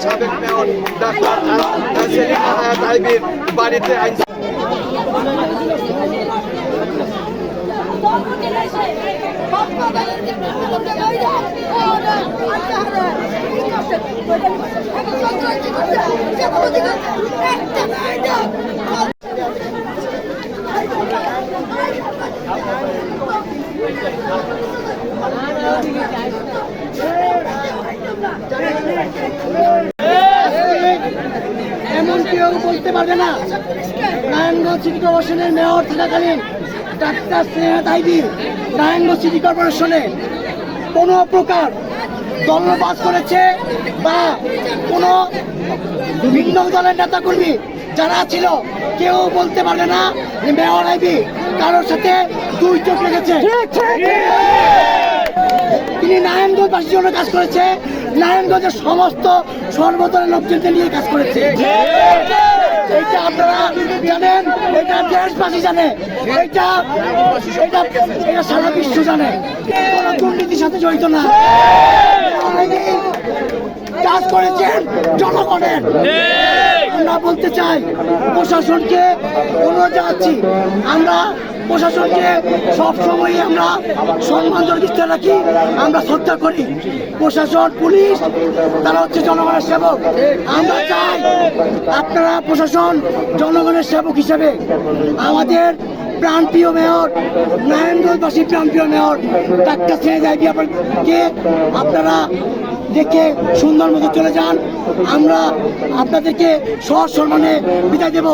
সাবেক mayor doctor Selina হায়াত আইবির বাড়িতে আইন এমন কেউ বলতে পারবে না নারায়ণগঞ্জ সিটি কর্পোরেশনের মেয়র থাকাকালীন ডাক্তার স্নেহাত আইবি নারায়ণগঞ্জ সিটি কর্পোরেশনে কোনো প্রকার দলবাস করেছে বা কোনো ভিন্ন দলের নেতাকর্মী যারা ছিল কেউ বলতে পারবে না যে মেয়র আইবি কারোর সাথে দুই চোখ লেগেছে। তিনি নারায়ণগঞ্জবাসীর জন্য কাজ করেছে, নারায়ণগঞ্জের সমস্ত সর্বদলের লোকজনকে নিয়ে কাজ করেছে। এইটা আপনারা জানেন, এটা দেশবাসী জানে, এটা সারা বিশ্ব জানে। কোনো দুর্নীতির সাথে জড়িত না, কাজ করেছেন জনগণের। আমরা বলতে চাই প্রশাসনকে অনুরোধ জানাচ্ছি, আমরা প্রশাসনকে সবসময় আমরা সম্মান দৃষ্টি রাখি, আমরা শ্রদ্ধা করি। প্রশাসন পুলিশ তারা হচ্ছে জনগণের সেবক। আমরা চাই আপনারা প্রশাসন জনগণের সেবক হিসেবে আমাদের প্রাণপ্রিয় মেয়র নারায়ণগঞ্জবাসী প্রাণপ্রিয় মেয়র ডাক্তার স্নেহাত আইবিকে আপনারা দেখে সুন্দর মতো চলে যান। আমরা আপনাদেরকে সসম্মানে বিদায় দেব।